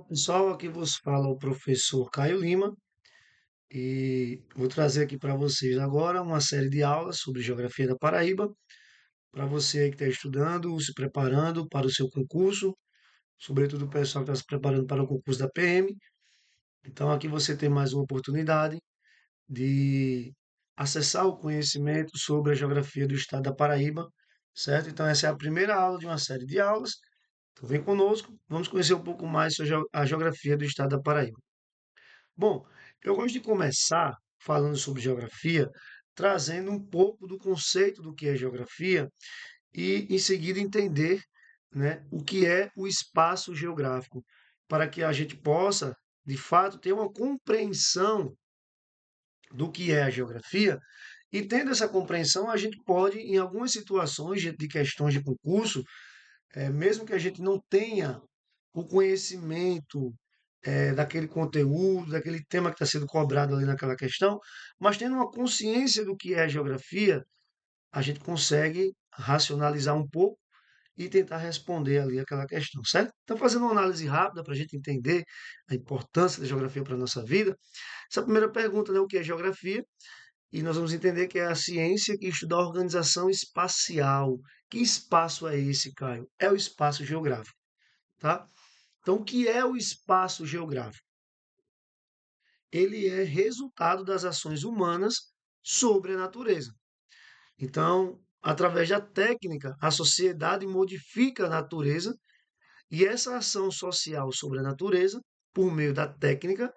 Pessoal, aqui vos fala o professor Caio Lima e vou trazer aqui para vocês agora uma série de aulas sobre Geografia da Paraíba, para você aí que está estudando, se preparando para o seu concurso, sobretudo o pessoal que está se preparando para o concurso da PM. Então, aqui você tem mais uma oportunidade de acessar o conhecimento sobre a geografia do estado da Paraíba, certo? Então, essa é a primeira aula de uma série de aulas. Então, vem conosco, vamos conhecer um pouco mais sobre a geografia do estado da Paraíba. Bom, eu gosto de começar falando sobre geografia, trazendo um pouco do conceito do que é geografia e, em seguida, entender, né, o que é o espaço geográfico, para que a gente possa, de fato, ter uma compreensão do que é a geografia. E tendo essa compreensão, a gente pode, em algumas situações de questões de concurso, mesmo que a gente não tenha o conhecimento daquele conteúdo, daquele tema que está sendo cobrado ali naquela questão, mas tendo uma consciência do que é a geografia, a gente consegue racionalizar um pouco e tentar responder ali aquela questão, certo? Então, fazendo uma análise rápida para a gente entender a importância da geografia para a nossa vida, essa primeira pergunta, né, o que é geografia? E nós vamos entender que é a ciência que estuda a organização espacial. Que espaço é esse, Caio? É o espaço geográfico, tá? Então, o que é o espaço geográfico? Ele é resultado das ações humanas sobre a natureza. Então, através da técnica, a sociedade modifica a natureza e essa ação social sobre a natureza, por meio da técnica,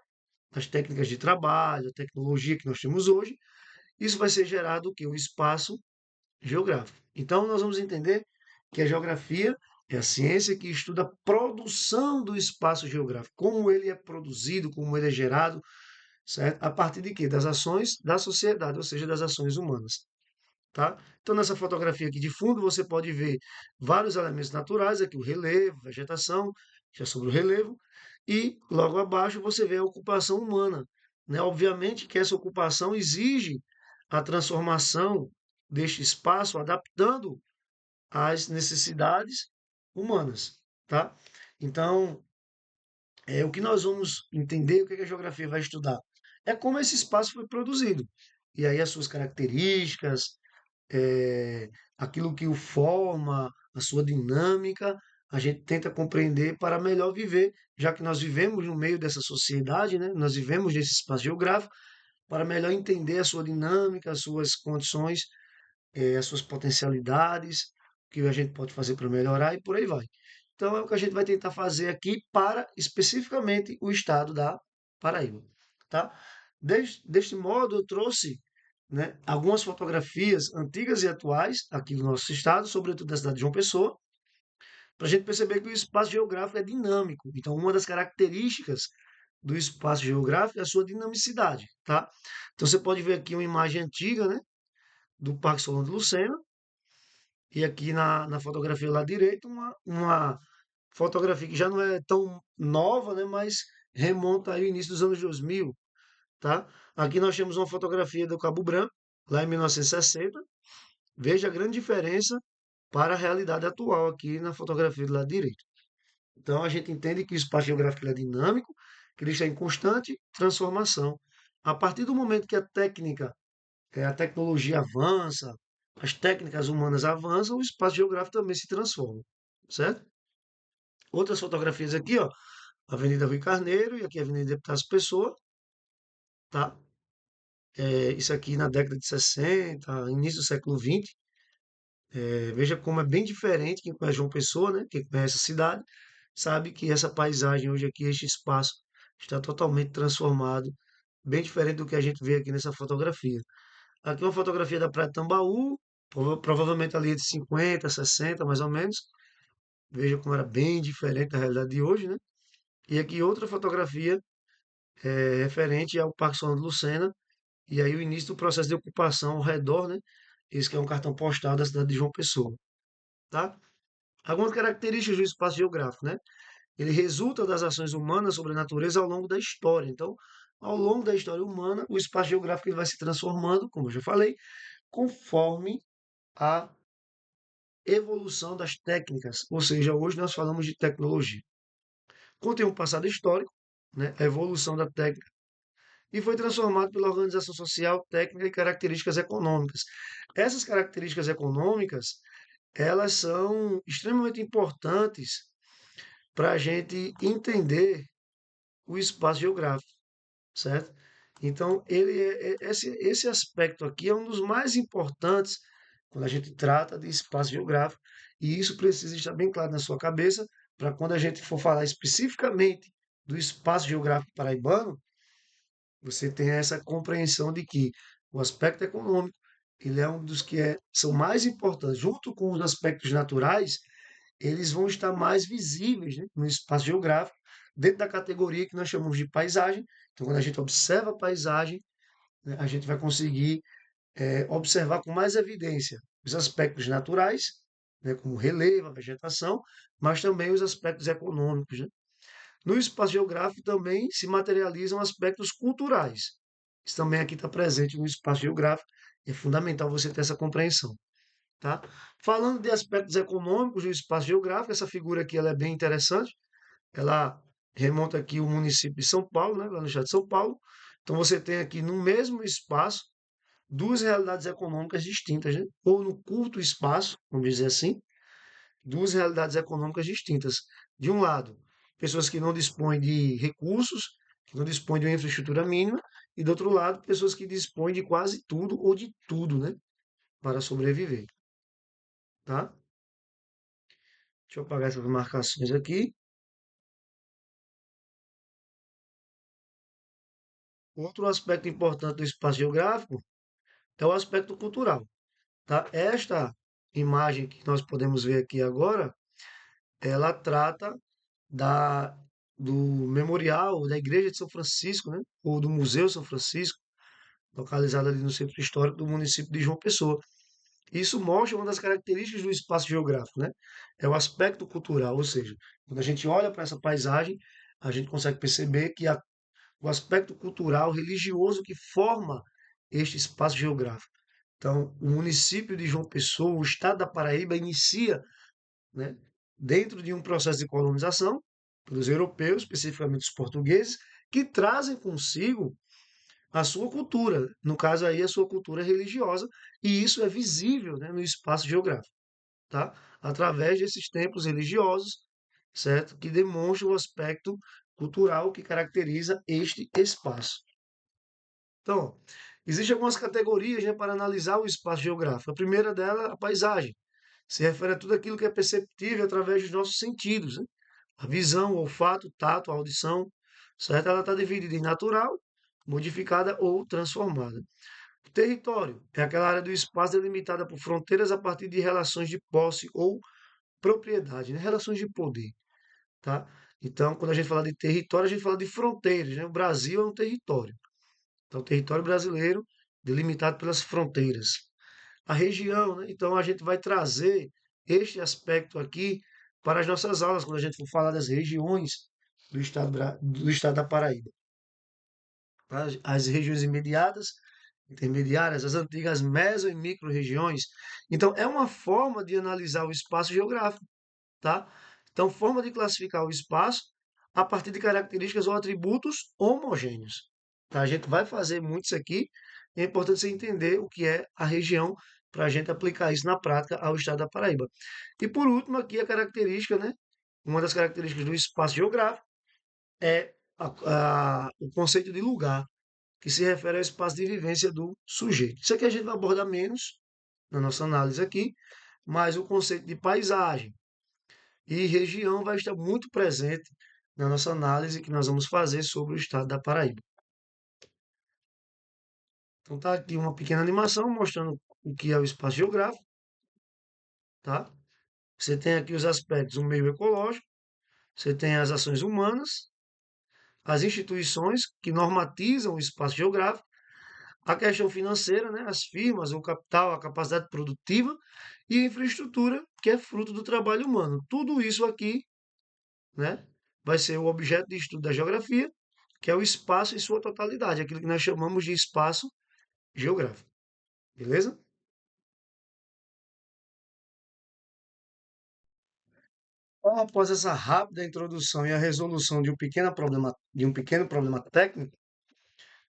das técnicas de trabalho, a tecnologia que nós temos hoje, isso vai ser gerado o que? O espaço geográfico. Então, nós vamos entender que a geografia é a ciência que estuda a produção do espaço geográfico, como ele é produzido, como ele é gerado, certo? A partir de quê? Das ações da sociedade, ou seja, das ações humanas, tá? Então, nessa fotografia aqui de fundo, você pode ver vários elementos naturais, aqui o relevo, vegetação, já sobre o relevo, e logo abaixo você vê a ocupação humana, né? Obviamente que essa ocupação exige a transformação deste espaço, adaptando às necessidades humanas, tá? Então, o que nós vamos entender, o que a geografia vai estudar, é como esse espaço foi produzido. E aí as suas características, aquilo que o forma, a sua dinâmica, a gente tenta compreender para melhor viver, já que nós vivemos no meio dessa sociedade, né? Nós vivemos nesse espaço geográfico, para melhor entender a sua dinâmica, as suas condições, as suas potencialidades, o que a gente pode fazer para melhorar e por aí vai. Então é o que a gente vai tentar fazer aqui para especificamente o estado da Paraíba, tá? Deste modo eu trouxe, né, algumas fotografias antigas e atuais aqui do nosso estado, sobretudo da cidade de João Pessoa, para a gente perceber que o espaço geográfico é dinâmico. Então, uma das características do espaço geográfico é a sua dinamicidade, tá? Então, você pode ver aqui uma imagem antiga, né, do Parque Solano de Lucena, e aqui na fotografia lá direita, uma fotografia que já não é tão nova, né, mas remonta aí ao início dos anos 2000, tá? Aqui nós temos uma fotografia do Cabo Branco, lá em 1960. Veja a grande diferença para a realidade atual aqui na fotografia do lado direito. Então a gente entende que o espaço geográfico ele é dinâmico, que ele está em constante transformação. A partir do momento que a tecnologia avança, as técnicas humanas avançam, o espaço geográfico também se transforma, certo? Outras fotografias aqui, ó, Avenida Rui Carneiro e aqui a Avenida Deputados Pessoa, tá? Isso aqui na década de 60, início do século XX. Veja como é bem diferente quem conhece João Pessoa, né? Quem conhece a cidade, sabe que essa paisagem hoje aqui, este espaço, está totalmente transformado, bem diferente do que a gente vê aqui nessa fotografia. Aqui uma fotografia da Praia de Tambaú, provavelmente ali de 50, 60, mais ou menos. Veja como era bem diferente da realidade de hoje, né? E aqui outra fotografia referente ao Parque Solano de Lucena, e aí o início do processo de ocupação ao redor, né? Esse que é um cartão postal da cidade de João Pessoa, tá? Algumas características do espaço geográfico, né? Ele resulta das ações humanas sobre a natureza ao longo da história. Então, ao longo da história humana, o espaço geográfico ele vai se transformando, como eu já falei, conforme a evolução das técnicas. Ou seja, hoje nós falamos de tecnologia. contém um passado histórico, né, a evolução da técnica, e foi transformado pela organização social, técnica e características econômicas. Essas características econômicas, elas são extremamente importantes para a gente entender o espaço geográfico, certo? Então, esse aspecto aqui é um dos mais importantes quando a gente trata de espaço geográfico, e isso precisa estar bem claro na sua cabeça, para quando a gente for falar especificamente do espaço geográfico paraibano, você tenha essa compreensão de que o aspecto econômico, ele é um dos que são mais importantes, junto com os aspectos naturais, eles vão estar mais visíveis, né, no espaço geográfico, dentro da categoria que nós chamamos de paisagem. Então, quando a gente observa a paisagem, né, a gente vai conseguir observar com mais evidência os aspectos naturais, né, como o relevo, a vegetação, mas também os aspectos econômicos, né? No espaço geográfico também se materializam aspectos culturais. Isso também aqui está presente no espaço geográfico. É fundamental você ter essa compreensão. Tá? Falando de aspectos econômicos do espaço geográfico, essa figura aqui ela é bem interessante. Ela remonta aqui o município de São Paulo, né, lá no estado de São Paulo. Então você tem aqui no mesmo espaço duas realidades econômicas distintas, né? Ou no curto espaço, vamos dizer assim, duas realidades econômicas distintas. De um lado, pessoas que não dispõem de recursos, que não dispõem de uma infraestrutura mínima, e do outro lado, pessoas que dispõem de quase tudo ou de tudo, né, para sobreviver, tá? Deixa eu apagar essas marcações aqui. Outro aspecto importante do espaço geográfico é o aspecto cultural, tá? Esta imagem que nós podemos ver aqui agora, ela trata da do memorial da Igreja de São Francisco, né? Ou do Museu São Francisco, localizado ali no centro histórico do município de João Pessoa. Isso mostra uma das características do espaço geográfico, né? É o aspecto cultural, ou seja, quando a gente olha para essa paisagem, a gente consegue perceber que o aspecto cultural, religioso que forma este espaço geográfico. Então, o município de João Pessoa, o estado da Paraíba, inicia, né, dentro de um processo de colonização pelos europeus, especificamente os portugueses, que trazem consigo a sua cultura, no caso aí a sua cultura religiosa, e isso é visível, né, no espaço geográfico, tá? Através desses templos religiosos, certo? Que demonstram o aspecto cultural que caracteriza este espaço. Então, existem algumas categorias, né, para analisar o espaço geográfico. A primeira dela, a paisagem. Se refere a tudo aquilo que é perceptível através dos nossos sentidos, né? A visão, o olfato, o tato, a audição, certo? Ela está dividida em natural, modificada ou transformada. O território é aquela área do espaço delimitada por fronteiras a partir de relações de posse ou propriedade, né? Relações de poder, tá? Então, quando a gente fala de território, a gente fala de fronteiras, né? O Brasil é um território. Então, o território brasileiro delimitado pelas fronteiras. A região, né? Então, a gente vai trazer este aspecto aqui para as nossas aulas, quando a gente for falar das regiões do estado da Paraíba. Tá? As regiões imediatas, intermediárias, as antigas meso e micro-regiões. Então, é uma forma de analisar o espaço geográfico, tá? Então, forma de classificar o espaço a partir de características ou atributos homogêneos. Tá? A gente vai fazer muito isso aqui. É importante você entender o que é a região para a gente aplicar isso na prática ao estado da Paraíba. E por último, aqui a característica, né? Uma das características do espaço geográfico é o conceito de lugar, que se refere ao espaço de vivência do sujeito. Isso aqui a gente vai abordar menos na nossa análise aqui, mas o conceito de paisagem e região vai estar muito presente na nossa análise que nós vamos fazer sobre o estado da Paraíba. Então tá aqui uma pequena animação mostrando o que é o espaço geográfico, tá? Você tem aqui os aspectos do meio ecológico, você tem as ações humanas, as instituições que normatizam o espaço geográfico, a questão financeira, né, as firmas, o capital, a capacidade produtiva e a infraestrutura, que é fruto do trabalho humano. Tudo isso aqui, né, vai ser o objeto de estudo da geografia, que é o espaço em sua totalidade, aquilo que nós chamamos de espaço geográfico. Beleza? Após essa rápida introdução e a resolução de um pequeno problema técnico,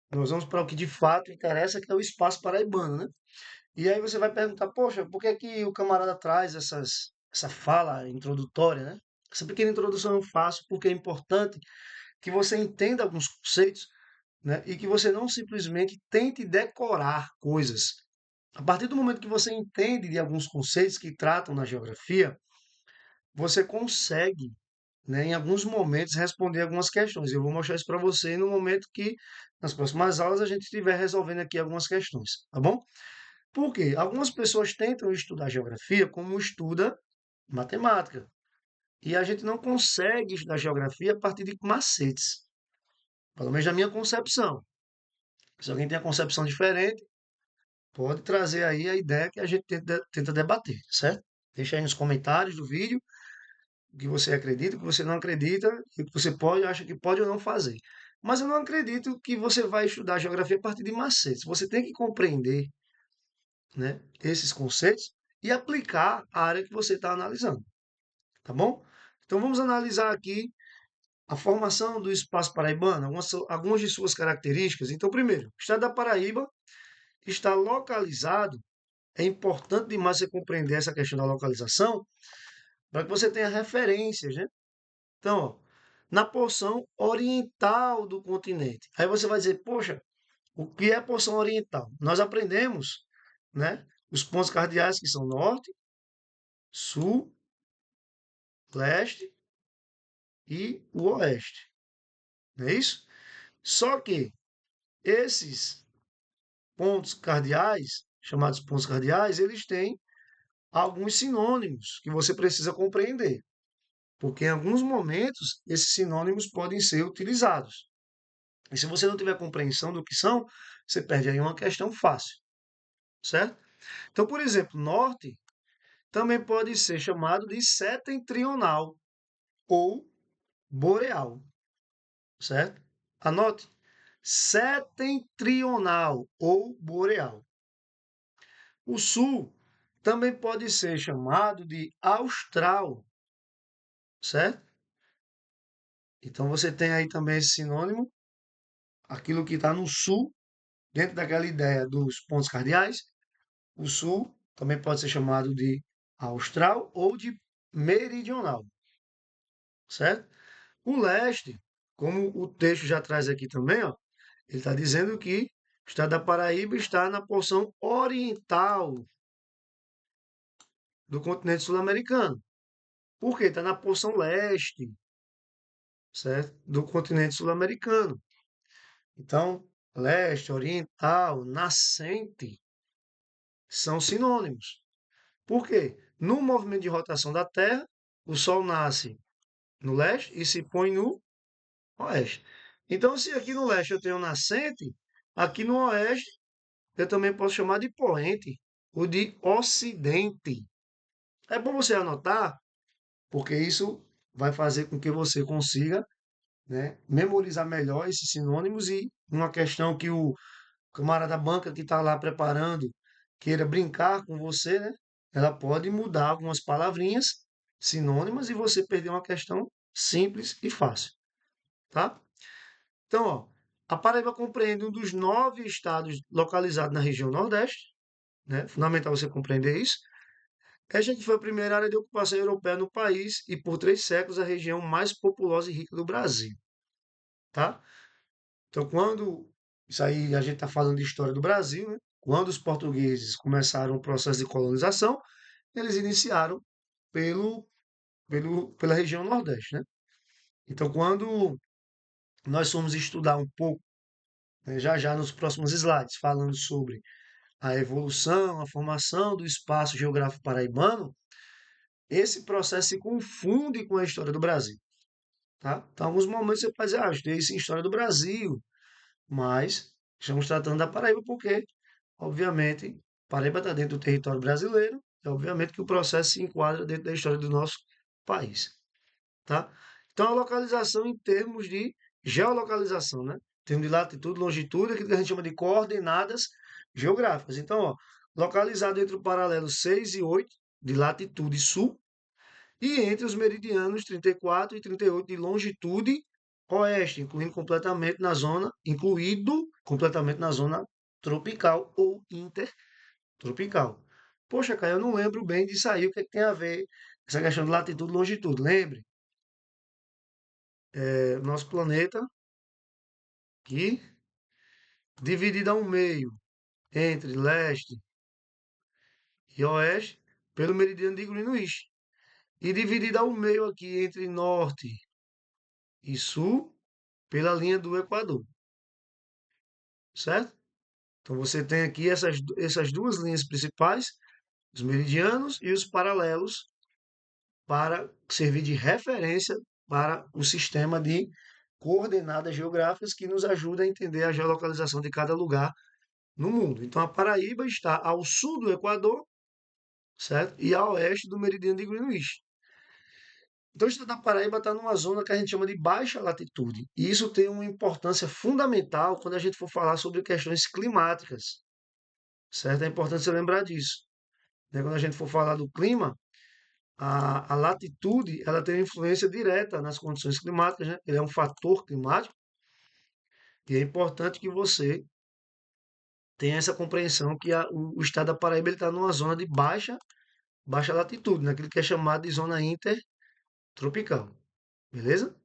nós vamos para o que de fato interessa, que é o espaço paraibano, né? E aí você vai perguntar, poxa, por que que o camarada traz essa fala introdutória, né? Essa pequena introdução eu faço porque é importante que você entenda alguns conceitos, né? E que você não simplesmente tente decorar coisas. A partir do momento que você entende de alguns conceitos que tratam na geografia, você consegue, né, em alguns momentos, responder algumas questões. Eu vou mostrar isso para você no momento que, nas próximas aulas, a gente estiver resolvendo aqui algumas questões, tá bom? Por quê? Algumas pessoas tentam estudar geografia como estuda matemática. E a gente não consegue estudar geografia a partir de macetes, pelo menos na minha concepção. Se alguém tem a concepção diferente, pode trazer aí a ideia que a gente tenta debater, certo? Deixa aí nos comentários do vídeo o que você acredita, o que você não acredita, e o que você pode, acha que pode ou não fazer. Mas eu não acredito que você vai estudar geografia a partir de macetes. Você tem que compreender, né, esses conceitos e aplicar a área que você está analisando, tá bom? Então vamos analisar aqui a formação do espaço paraibano, algumas de suas características. Então, primeiro, o estado da Paraíba está localizado. É importante demais você compreender essa questão da localização para que você tenha referências, né? Então, ó, na porção oriental do continente. Aí você vai dizer, poxa, o que é a porção oriental? Nós aprendemos, né, os pontos cardeais que são norte, sul, leste e o oeste. Não é isso? Só que esses pontos cardeais, chamados pontos cardeais, eles têm alguns sinônimos que você precisa compreender, porque em alguns momentos esses sinônimos podem ser utilizados. E se você não tiver compreensão do que são, você perde aí uma questão fácil, certo? Então, por exemplo, norte também pode ser chamado de setentrional ou boreal, certo? Anote, setentrional ou boreal. O sul também pode ser chamado de austral, certo? Então você tem aí também esse sinônimo, aquilo que está no sul, dentro daquela ideia dos pontos cardeais. O sul também pode ser chamado de austral ou de meridional, certo? O leste, como o texto já traz aqui também, ó, ele está dizendo que o estado da Paraíba está na porção oriental do continente sul-americano. Por quê? Está na porção leste, certo? Do continente sul-americano. Então, leste, oriental, nascente são sinônimos. Por quê? No movimento de rotação da Terra, o Sol nasce no leste e se põe no oeste. Então, se aqui no leste eu tenho nascente, aqui no oeste eu também posso chamar de poente ou de ocidente. É bom você anotar, porque isso vai fazer com que você consiga, né, memorizar melhor esses sinônimos e uma questão que o camarada da banca que está lá preparando queira brincar com você, né? Ela pode mudar algumas palavrinhas sinônimas e você perder uma questão simples e fácil, tá? Então, ó, a Paraíba compreende um dos 9 estados localizados na região Nordeste, né? Fundamental você compreender isso. Esta que foi a primeira área de ocupação europeia no país e por 3 séculos a região mais populosa e rica do Brasil, tá? Então, quando isso aí a gente está falando de história do Brasil, né? Quando os portugueses começaram o processo de colonização, eles iniciaram pela região Nordeste, né? Então, quando nós formos estudar um pouco, né, já já nos próximos slides, falando sobre a evolução, a formação do espaço geográfico paraibano, esse processo se confunde com a história do Brasil, tá? Então, em alguns momentos você pode dizer, ah, estudei isso em história do Brasil, mas estamos tratando da Paraíba porque, obviamente, Paraíba está dentro do território brasileiro, e obviamente que o processo se enquadra dentro da história do nosso país, tá? Então, a localização em termos de geolocalização, né? Em termos de latitude, longitude, aquilo que a gente chama de coordenadas geográficas. Então, ó, localizado entre o paralelo 6 e 8 de latitude sul e entre os meridianos 34 e 38 de longitude oeste, incluído completamente na zona tropical ou intertropical. Poxa, cara, eu não lembro bem disso aí, o que é que tem a ver essa questão de latitude e longitude. Lembre, nosso planeta aqui, dividido ao meio entre leste e oeste, pelo meridiano de Greenwich, e dividido ao meio aqui entre norte e sul, pela linha do Equador, certo? Então você tem aqui essas duas linhas principais, os meridianos e os paralelos, para servir de referência para o sistema de coordenadas geográficas que nos ajuda a entender a geolocalização de cada lugar no mundo. Então a Paraíba está ao sul do Equador, certo? E a oeste do meridiano de Greenwich. Então, o estado da Paraíba está numa zona que a gente chama de baixa latitude. E isso tem uma importância fundamental quando a gente for falar sobre questões climáticas, certo? É importante você lembrar disso, né? Quando a gente for falar do clima, a latitude ela tem influência direta nas condições climáticas, né? Ele é um fator climático e é importante que você tenha essa compreensão que o estado da Paraíba está numa zona de baixa latitude, naquilo que é chamado de zona intertropical, beleza?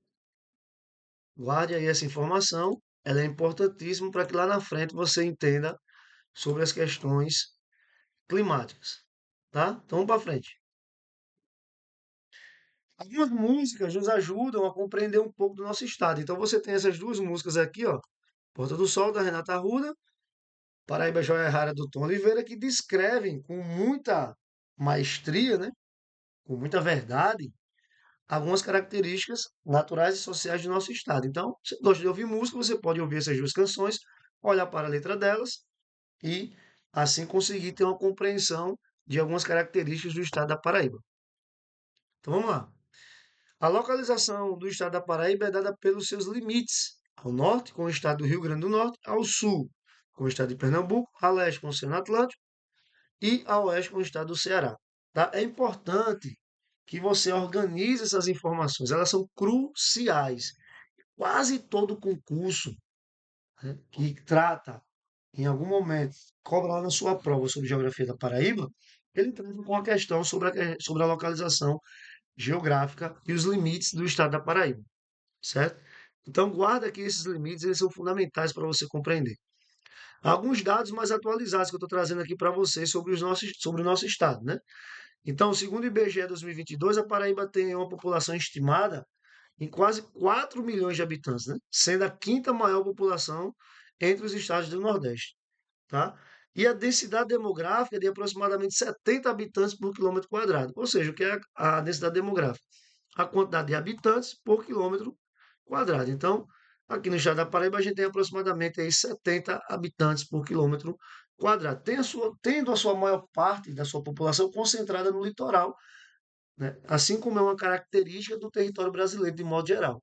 Guarde aí essa informação, ela é importantíssima para que lá na frente você entenda sobre as questões climáticas, tá? Então vamos para frente. Algumas músicas nos ajudam a compreender um pouco do nosso estado. Então você tem essas duas músicas aqui, ó, Porta do Sol da Renata Arruda, Paraíba Joia Rara do Tom Oliveira, que descrevem com muita maestria, né, com muita verdade, algumas características naturais e sociais do nosso estado. Então, se você gosta de ouvir música, você pode ouvir essas duas canções, olhar para a letra delas e assim conseguir ter uma compreensão de algumas características do estado da Paraíba. Então vamos lá. A localização do estado da Paraíba é dada pelos seus limites. Ao norte, com o estado do Rio Grande do Norte, ao sul, com o estado de Pernambuco, a leste, com o Oceano Atlântico e a oeste, com o estado do Ceará. Tá? É importante que você organize essas informações, elas são cruciais. Quase todo concurso, né, que trata, em algum momento, cobra lá na sua prova sobre geografia da Paraíba, ele trata com a questão sobre a localização geográfica e os limites do estado da Paraíba, certo? Então, guarda que esses limites eles são fundamentais para você compreender. Alguns dados mais atualizados que eu estou trazendo aqui para vocês sobre o nosso estado, né? Então, segundo o IBGE 2022, a Paraíba tem uma população estimada em quase 4 milhões de habitantes, né? Sendo a quinta maior população entre os estados do Nordeste, tá? E a densidade demográfica é de aproximadamente 70 habitantes por quilômetro quadrado. Ou seja, o que é a densidade demográfica? A quantidade de habitantes por quilômetro quadrado. Então, aqui no estado da Paraíba, a gente tem aproximadamente aí 70 habitantes por quilômetro quadrado. Tendo a sua maior parte da sua população concentrada no litoral, né? Assim como é uma característica do território brasileiro de modo geral,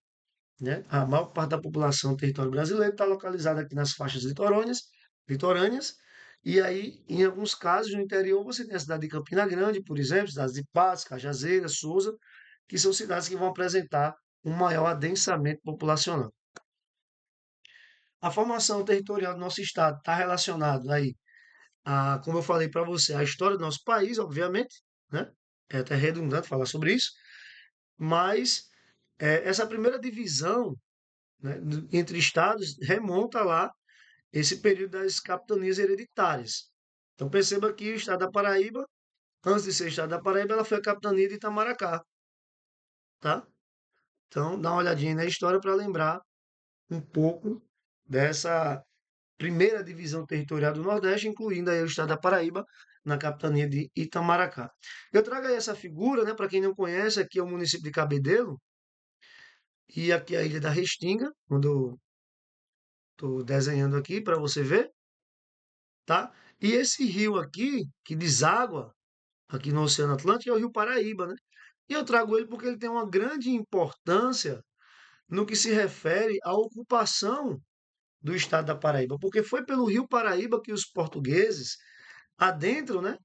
né? A maior parte da população do território brasileiro está localizada aqui nas faixas litorâneas, e aí, em alguns casos, no interior, você tem a cidade de Campina Grande, por exemplo, cidades de Patos, Cajazeiras, Souza, que são cidades que vão apresentar um maior adensamento populacional. A formação territorial do nosso estado está relacionada aí a, como eu falei para você, a história do nosso país, obviamente, né? É até redundante falar sobre isso, mas essa primeira divisão, né, entre estados remonta lá esse período das capitanias hereditárias. Então perceba que o estado da Paraíba, antes de ser estado da Paraíba, ela foi a capitania de Itamaracá, tá? Então dá uma olhadinha na história para lembrar um pouco dessa primeira divisão territorial do Nordeste, incluindo aí o estado da Paraíba, na capitania de Itamaracá. Eu trago aí essa figura, né, para quem não conhece, aqui é o município de Cabedelo, e aqui é a ilha da Restinga, quando eu estou desenhando aqui para você ver, tá? E esse rio aqui, que deságua aqui no Oceano Atlântico, é o Rio Paraíba, né? E eu trago ele porque ele tem uma grande importância no que se refere à ocupação do estado da Paraíba, porque foi pelo Rio Paraíba que os portugueses adentram, né,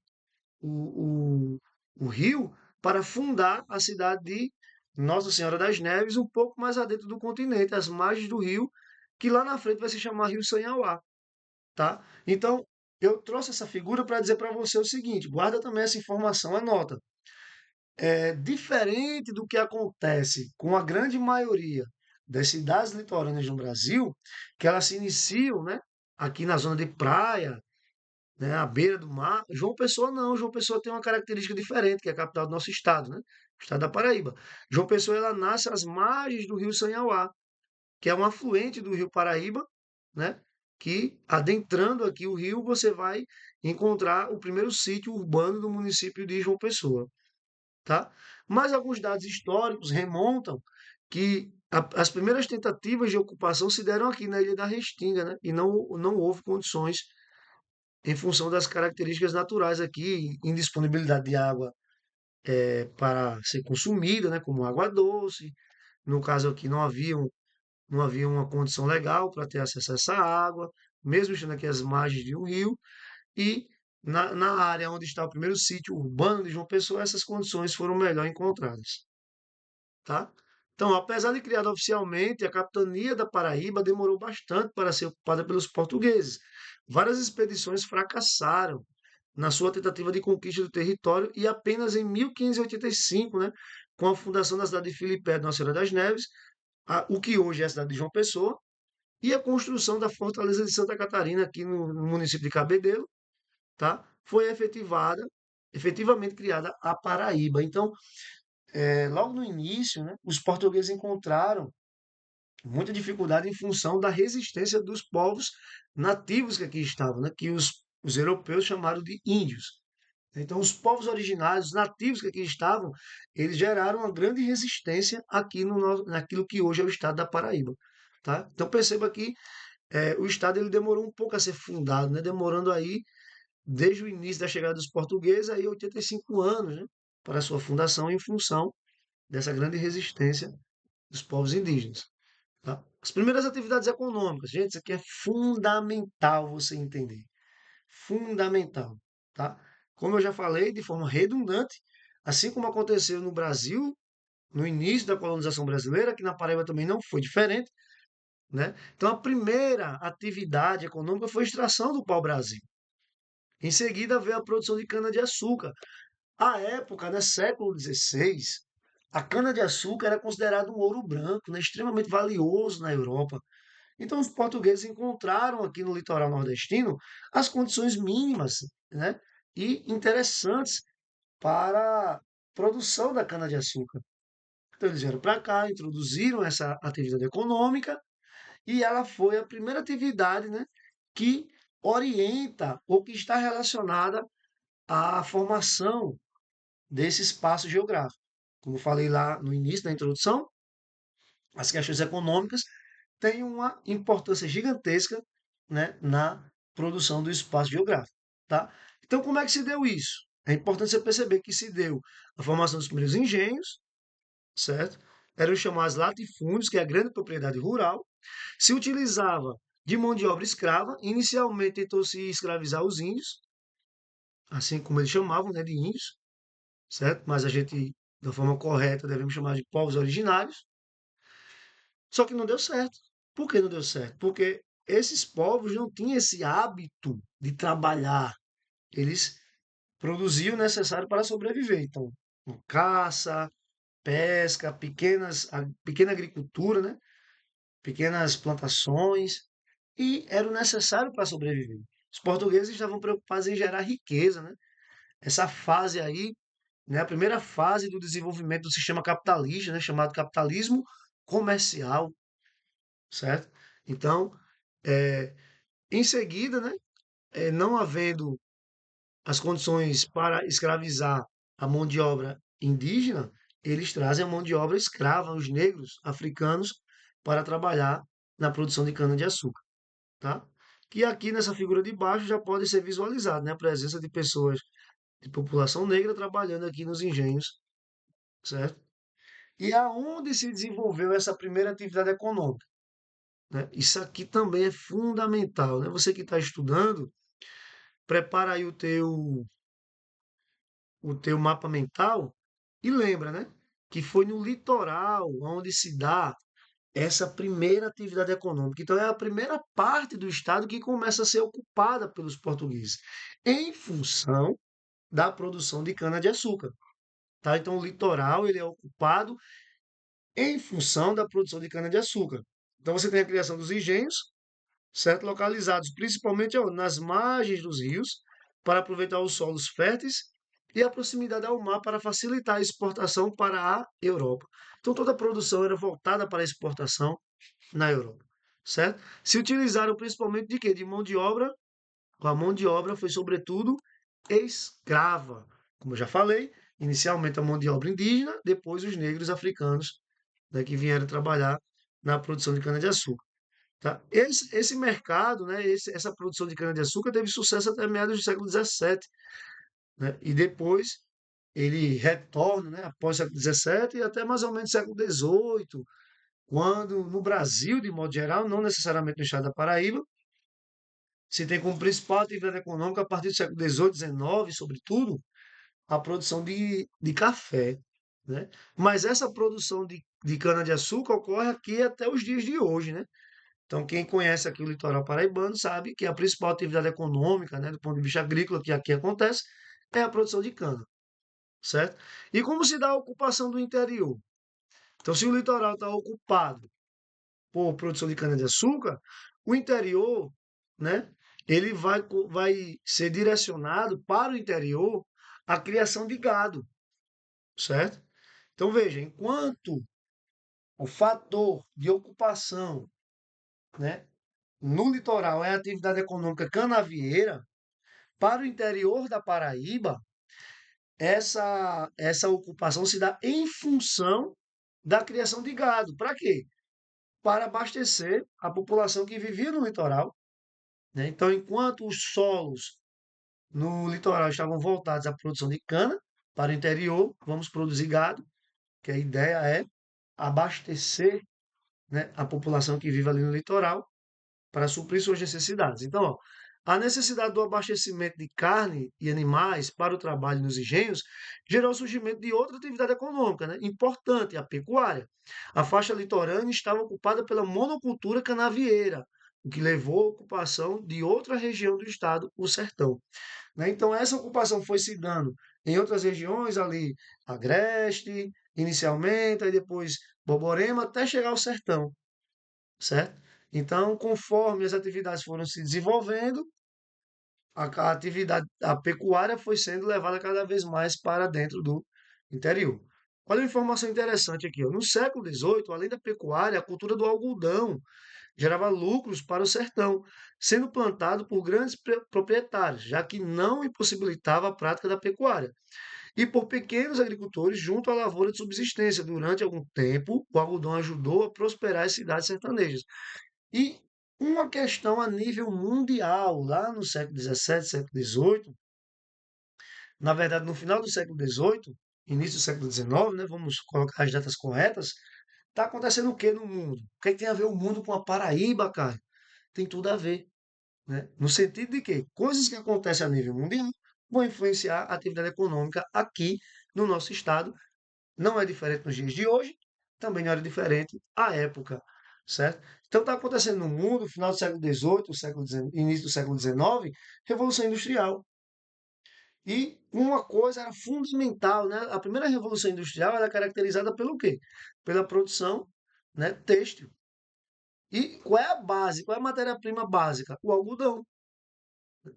o, o rio para fundar a cidade de Nossa Senhora das Neves, um pouco mais adentro do continente, às margens do rio, que lá na frente vai se chamar Rio Sanhauá, tá? Então, eu trouxe essa figura para dizer para você o seguinte, guarda também essa informação, anota. É diferente do que acontece com a grande maioria das cidades litorâneas no Brasil, que elas se iniciam, né, aqui na zona de praia, né, à beira do mar. João Pessoa não, João Pessoa tem uma característica diferente, que é a capital do nosso estado, né, o estado da Paraíba. João Pessoa ela nasce às margens do rio Sanhauá, que é um afluente do rio Paraíba, né, que adentrando aqui o rio você vai encontrar o primeiro sítio urbano do município de João Pessoa, tá? Mas alguns dados históricos remontam que as primeiras tentativas de ocupação se deram aqui na Ilha da Restinga, né? E não houve condições em função das características naturais aqui, indisponibilidade de água para ser consumida, né? Como água doce. No caso aqui não havia uma condição legal para ter acesso a essa água, mesmo estando aqui às margens de um rio. E na área onde está o primeiro sítio urbano de João Pessoa, essas condições foram melhor encontradas, tá? Então, apesar de criada oficialmente, a capitania da Paraíba demorou bastante para ser ocupada pelos portugueses. Várias expedições fracassaram na sua tentativa de conquista do território e apenas em 1585, né, com a fundação da cidade de Filipé de Nossa Senhora das Neves, o que hoje é a cidade de João Pessoa, e a construção da fortaleza de Santa Catarina aqui no município de Cabedelo, tá? Foi efetivamente criada a Paraíba. Então, logo no início, né, os portugueses encontraram muita dificuldade em função da resistência dos povos nativos que aqui estavam, né, que os europeus chamaram de índios. Então, os povos originários, os nativos que aqui estavam, eles geraram uma grande resistência aqui naquilo que hoje é o estado da Paraíba. Tá? Então, perceba que o estado ele demorou um pouco a ser fundado, né? Demorando aí, desde o início da chegada dos portugueses, aí 85 anos, né? Para a sua fundação, em função dessa grande resistência dos povos indígenas. Tá? As primeiras atividades econômicas, gente, isso aqui é fundamental você entender. Fundamental, tá? Como eu já falei, de forma redundante, assim como aconteceu no Brasil, no início da colonização brasileira, aqui na Paraíba também não foi diferente, né? Então, a primeira atividade econômica foi a extração do pau-brasil. Em seguida, veio a produção de cana-de-açúcar. À época, né, século XVI, a cana-de-açúcar era considerada um ouro branco, né, extremamente valioso na Europa. Então, os portugueses encontraram aqui no litoral nordestino as condições mínimas, né, e interessantes para a produção da cana-de-açúcar. Então, eles vieram para cá, introduziram essa atividade econômica e ela foi a primeira atividade, né, que orienta ou que está relacionada à formação desse espaço geográfico. Como eu falei lá no início da introdução, as questões econômicas têm uma importância gigantesca, né, na produção do espaço geográfico, tá? Então, como é que se deu isso? É importante você perceber que se deu a formação dos primeiros engenhos, certo? Eram chamados latifúndios, que é a grande propriedade rural. Se utilizava de mão de obra escrava. Inicialmente tentou-se escravizar os índios, assim como eles chamavam, né, de índios, certo? Mas a gente, da forma correta, devemos chamar de povos originários. Só que não deu certo. Por que não deu certo? Porque esses povos não tinham esse hábito de trabalhar. Eles produziam o necessário para sobreviver. Então, caça, pesca, pequena agricultura, né? Pequenas plantações, e era o necessário para sobreviver. Os portugueses estavam preocupados em gerar riqueza, né? Essa fase aí, né, a primeira fase do desenvolvimento do sistema capitalista, né, chamado capitalismo comercial, certo? Então, é, em seguida, né, não havendo as condições para escravizar a mão de obra indígena, eles trazem a mão de obra escrava, os negros africanos, para trabalhar na produção de cana-de-açúcar, tá? Que aqui nessa figura de baixo já pode ser visualizado, né, a presença de pessoas de população negra trabalhando aqui nos engenhos, certo? E aonde se desenvolveu essa primeira atividade econômica, né? Isso aqui também é fundamental, né? Você que está estudando, prepara aí o teu mapa mental E lembra, né, que foi no litoral onde se dá essa primeira atividade econômica. Então, é a primeira parte do estado que começa a ser ocupada pelos portugueses, em função da produção de cana-de-açúcar. Tá? Então, o litoral ele é ocupado em função da produção de cana-de-açúcar. Então, você tem a criação dos engenhos, certo? Localizados principalmente nas margens dos rios, para aproveitar os solos férteis e a proximidade ao mar para facilitar a exportação para a Europa. Então, toda a produção era voltada para a exportação na Europa, certo? Se utilizaram principalmente de quê? De mão de obra. A mão de obra foi, sobretudo, escrava. Como eu já falei, inicialmente a mão de obra indígena, depois os negros africanos, né, que vieram trabalhar na produção de cana-de-açúcar. Tá? Esse mercado, né, essa produção de cana-de-açúcar teve sucesso até meados do século XVII, né? E depois ele retorna, né, após o século XVII e até mais ou menos século XVIII, quando no Brasil, de modo geral, não necessariamente no estado da Paraíba, se tem como principal atividade econômica a partir do século XVIII, XIX, sobretudo, a produção de café, né? Mas essa produção de cana-de-açúcar ocorre aqui até os dias de hoje, né? Então, quem conhece aqui o litoral paraibano sabe que a principal atividade econômica, né, do ponto de vista agrícola que aqui acontece, é a produção de cana, certo? E como se dá a ocupação do interior? Então, se o litoral está ocupado por produção de cana-de-açúcar, o interior, né, ele vai ser direcionado para o interior a criação de gado, certo? Então, veja, enquanto o fator de ocupação, né, no litoral é a atividade econômica canavieira, para o interior da Paraíba, essa ocupação se dá em função da criação de gado. Para quê? Para abastecer a população que vivia no litoral, né? Então, enquanto os solos no litoral estavam voltados à produção de cana, para o interior, vamos produzir gado, que a ideia é abastecer, né, a população que vive ali no litoral para suprir suas necessidades. Então, ó, a necessidade do abastecimento de carne e animais para o trabalho nos engenhos gerou o surgimento de outra atividade econômica, né, importante, a pecuária. A faixa litorânea estava ocupada pela monocultura canavieira, o que levou à ocupação de outra região do estado, o sertão, né? Então, essa ocupação foi se dando em outras regiões, ali, Agreste, inicialmente, aí depois Borborema, até chegar ao sertão, certo? Então, conforme as atividades foram se desenvolvendo, a atividade, a pecuária foi sendo levada cada vez mais para dentro do interior. Olha uma informação interessante aqui, ó. No século XVIII, além da pecuária, a cultura do algodão gerava lucros para o sertão, sendo plantado por grandes proprietários, já que não impossibilitava a prática da pecuária, e por pequenos agricultores junto à lavoura de subsistência. Durante algum tempo, o algodão ajudou a prosperar as cidades sertanejas. E uma questão a nível mundial, lá no século XVII, século XVIII, na verdade, no final do século XVIII, início do século XIX, né, vamos colocar as datas corretas, está acontecendo o que no mundo? O que, é que tem a ver o mundo com a Paraíba, cara? Tem tudo a ver, né? No sentido de que coisas que acontecem a nível mundial vão influenciar a atividade econômica aqui no nosso estado. Não é diferente nos dias de hoje, também não era diferente à época, certo? Então está acontecendo no mundo, final do século XVIII, início do século XIX, Revolução Industrial. E uma coisa era fundamental, né? A primeira Revolução Industrial era caracterizada pelo quê? Pela produção, né, têxtil. E qual é a base, qual é a matéria-prima básica? O algodão.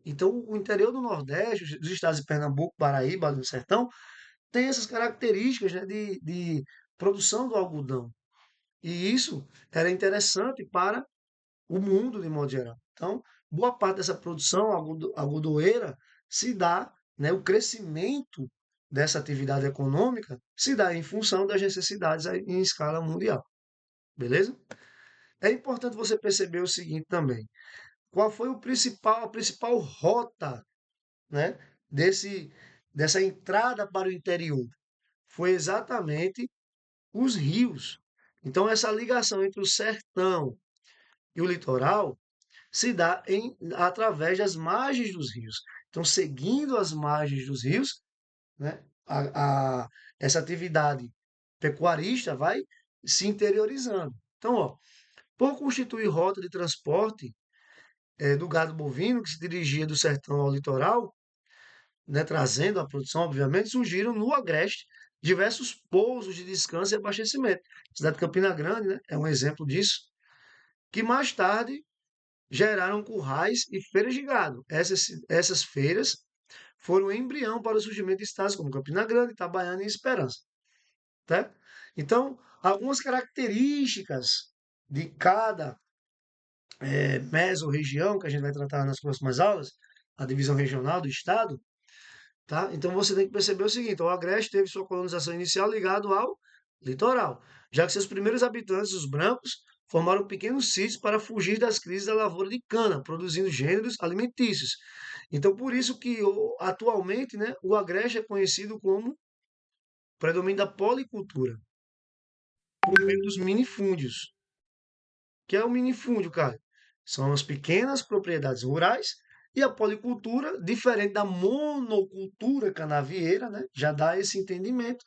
Então, o interior do Nordeste, os estados de Pernambuco, Paraíba, do Sertão, tem essas características, né, de produção do algodão. E isso era interessante para o mundo de modo geral. Então, boa parte dessa produção algodoeira se dá, né, o crescimento dessa atividade econômica se dá em função das necessidades em escala mundial. Beleza? É importante você perceber o seguinte também. Qual foi a principal rota, né, desse, dessa entrada para o interior? Foi exatamente os rios. Então, essa ligação entre o sertão e o litoral se dá através das margens dos rios. Então, seguindo as margens dos rios, né, a- a- essa atividade pecuarista vai se interiorizando. Então, ó, por constituir rota de transporte do gado bovino que se dirigia do sertão ao litoral, né, trazendo a produção, obviamente, surgiram no Agreste diversos pousos de descanso e abastecimento. A cidade de Campina Grande, né, é um exemplo disso, que mais tarde geraram currais e feiras de gado. Essas feiras foram o embrião para o surgimento de estados como Campina Grande, Itabaiana e Esperança. Tá? Então, algumas características de cada mesorregião, que a gente vai tratar nas próximas aulas, a divisão regional do estado, tá? Então você tem que perceber o seguinte: o Agreste teve sua colonização inicial ligado ao litoral, já que seus primeiros habitantes, os brancos, formaram pequenos sítios para fugir das crises da lavoura de cana, produzindo gêneros alimentícios. Então, por isso que atualmente, né, o Agreste é conhecido como predomínio da policultura, por meio dos minifúndios. Que é o minifúndio, cara? São as pequenas propriedades rurais e a policultura, diferente da monocultura canavieira, né? Já dá esse entendimento.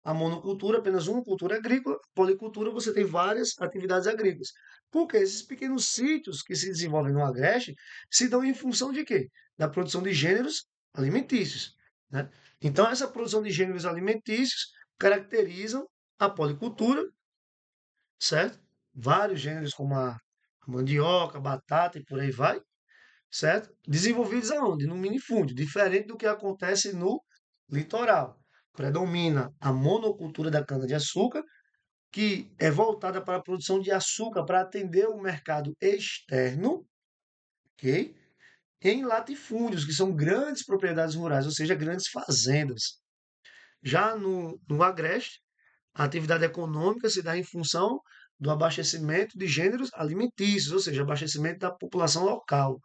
A monocultura, apenas uma cultura agrícola, policultura, você tem várias atividades agrícolas. Porque esses pequenos sítios que se desenvolvem no Agreste se dão em função de quê? Da produção de gêneros alimentícios, né? Então, essa produção de gêneros alimentícios caracterizam a policultura, certo? Vários gêneros como a mandioca, batata e por aí vai, certo? Desenvolvidos aonde? No minifúndio, diferente do que acontece no litoral. Predomina a monocultura da cana-de-açúcar, que é voltada para a produção de açúcar para atender o mercado externo, ok? Em latifúndios, que são grandes propriedades rurais, ou seja, grandes fazendas. Já no Agreste, a atividade econômica se dá em função do abastecimento de gêneros alimentícios, ou seja, abastecimento da população local,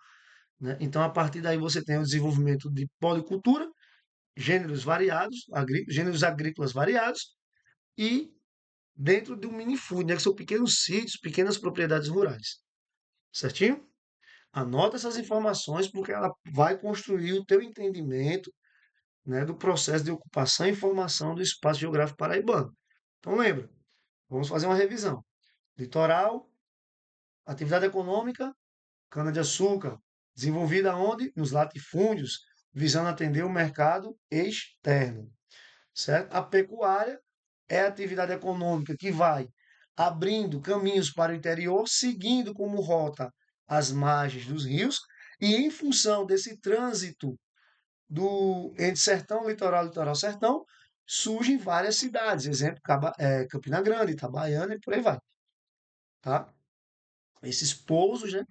né? Então, a partir daí você tem o desenvolvimento de policultura, gêneros variados, gêneros agrícolas variados e dentro de um minifúndio, né, que são pequenos sítios, pequenas propriedades rurais. Certinho? Anota essas informações porque ela vai construir o teu entendimento, né, do processo de ocupação e formação do espaço geográfico paraibano. Então lembra, vamos fazer uma revisão. Litoral, atividade econômica, cana-de-açúcar, desenvolvida onde? Nos latifúndios, visando atender o mercado externo, certo? A pecuária é a atividade econômica que vai abrindo caminhos para o interior, seguindo como rota as margens dos rios, e em função desse trânsito entre sertão, litoral, litoral, sertão, surgem várias cidades, exemplo, Campina Grande, Itabaiana e por aí vai, tá? Esses pousos, né,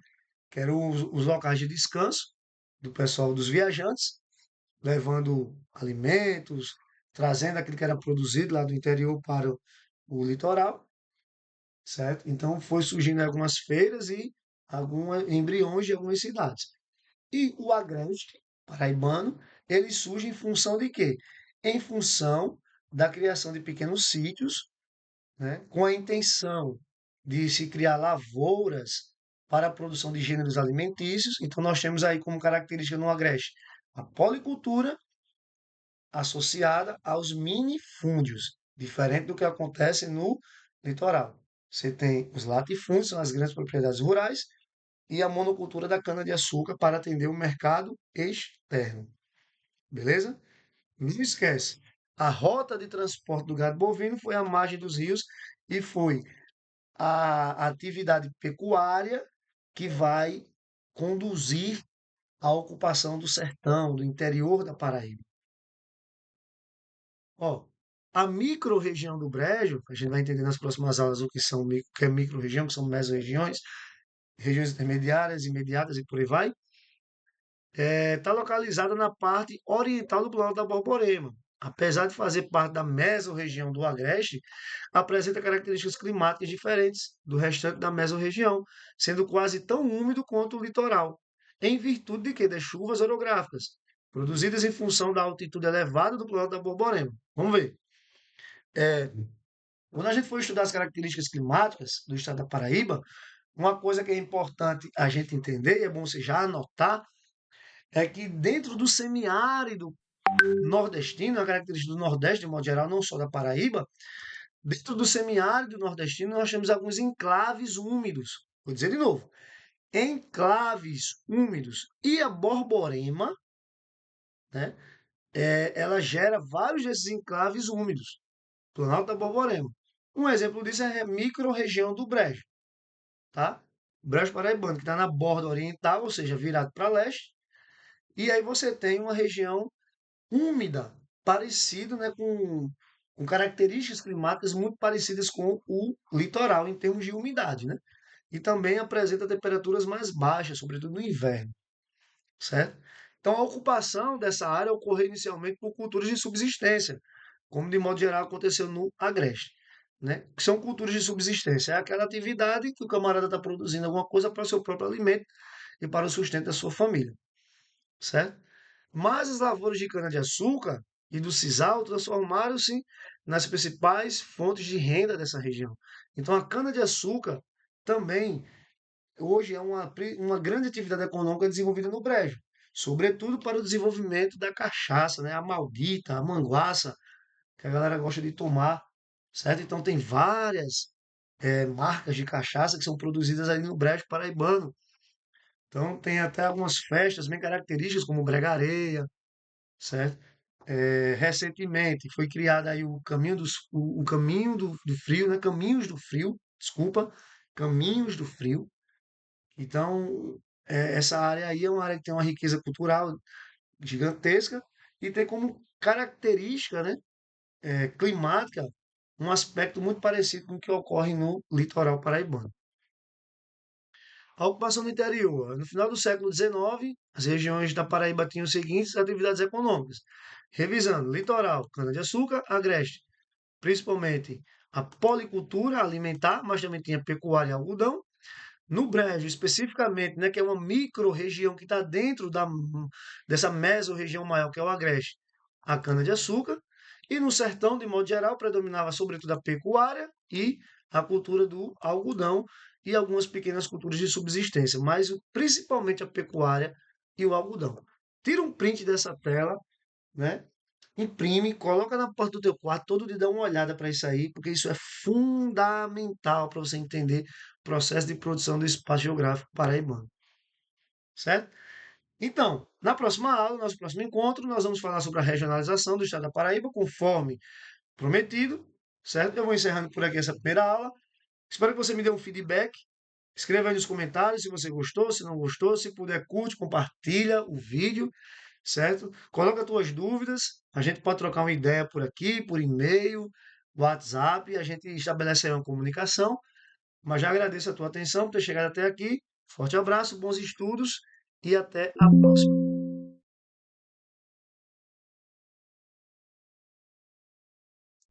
que eram os locais de descanso do pessoal, dos viajantes, levando alimentos, trazendo aquilo que era produzido lá do interior para o litoral, certo? Então foi surgindo algumas feiras e alguns embriões de algumas cidades. E o Agreste paraibano, ele surge em função de quê? Em função da criação de pequenos sítios, né, com a intenção de se criar lavouras para a produção de gêneros alimentícios. Então, nós temos aí como característica no Agreste a policultura associada aos minifúndios, diferente do que acontece no litoral. Você tem os latifúndios, são as grandes propriedades rurais, e a monocultura da cana-de-açúcar para atender o mercado externo. Beleza? Não esquece. A rota de transporte do gado bovino foi a margem dos rios e foi a atividade pecuária que vai conduzir à ocupação do sertão, do interior da Paraíba. Ó, a micro-região do Brejo, a gente vai entender nas próximas aulas o que são que é micro-região, que são mesorregiões, regiões intermediárias, imediatas e por aí vai, está localizada na parte oriental do Planalto da Borborema. Apesar de fazer parte da mesorregião do Agreste, apresenta características climáticas diferentes do restante da mesorregião, sendo quase tão úmido quanto o litoral, em virtude de quê? Das chuvas orográficas, produzidas em função da altitude elevada do Planalto da Borborema. Vamos ver. É, quando a gente for estudar as características climáticas do estado da Paraíba, uma coisa que é importante a gente entender, e é bom você já anotar, é que dentro do semiárido nordestino, a característica do Nordeste, de modo geral, não só da Paraíba, dentro do semiárido nordestino nós temos alguns enclaves úmidos. Vou dizer de novo, enclaves úmidos. E a Borborema, né, ela gera vários desses enclaves úmidos. Planalto da Borborema. Um exemplo disso é a micro-região do Brejo, tá? Brejo Paraibano, que está na borda oriental, ou seja, virado para leste. E aí você tem uma região úmida, parecido, né, com características climáticas muito parecidas com o litoral em termos de umidade, né? E também apresenta temperaturas mais baixas, sobretudo no inverno, certo? Então, a ocupação dessa área ocorreu inicialmente por culturas de subsistência, como de modo geral aconteceu no Agreste, né? Que são culturas de subsistência, é aquela atividade que o camarada está produzindo alguma coisa para o seu próprio alimento e para o sustento da sua família, certo? Mas as lavouras de cana-de-açúcar e do sisal transformaram-se nas principais fontes de renda dessa região. Então, a cana-de-açúcar também hoje é uma grande atividade econômica desenvolvida no Brejo, sobretudo para o desenvolvimento da cachaça, né? A maldita, a manguaça, que a galera gosta de tomar, certo? Então, tem várias marcas de cachaça que são produzidas ali no Brejo Paraibano. Então, tem até algumas festas bem características, como Bregareia, certo? Recentemente foi criado aí o caminho do frio, né? Caminhos do Frio, desculpa, Caminhos do Frio. Então, essa área aí é uma área que tem uma riqueza cultural gigantesca e tem como característica, né, climática, um aspecto muito parecido com o que ocorre no litoral paraibano. A ocupação do interior. No final do século XIX, as regiões da Paraíba tinham as seguintes atividades econômicas. Revisando, litoral, cana-de-açúcar, agreste, principalmente a policultura alimentar, mas também tinha pecuária e algodão. No Brejo, especificamente, né, que é uma micro-região que está dentro dessa mesorregião maior, que é o Agreste, a cana-de-açúcar. E no sertão, de modo geral, predominava sobretudo a pecuária e a cultura do algodão e algumas pequenas culturas de subsistência, mas principalmente a pecuária e o algodão. Tira um print dessa tela, né? Imprime, coloca na porta do teu quarto, todo dia dá uma olhada para isso aí, porque isso é fundamental para você entender o processo de produção do espaço geográfico paraibano, certo? Então, na próxima aula, nosso próximo encontro, nós vamos falar sobre a regionalização do estado da Paraíba, conforme prometido, certo? Eu vou encerrando por aqui essa primeira aula. Espero que você me dê um feedback. Escreva aí nos comentários se você gostou, se não gostou. Se puder, curte, compartilha o vídeo, certo? Coloca as tuas dúvidas. A gente pode trocar uma ideia por aqui, por e-mail, WhatsApp. A gente estabelece aí uma comunicação. Mas já agradeço a tua atenção por ter chegado até aqui. Forte abraço, bons estudos e até a próxima.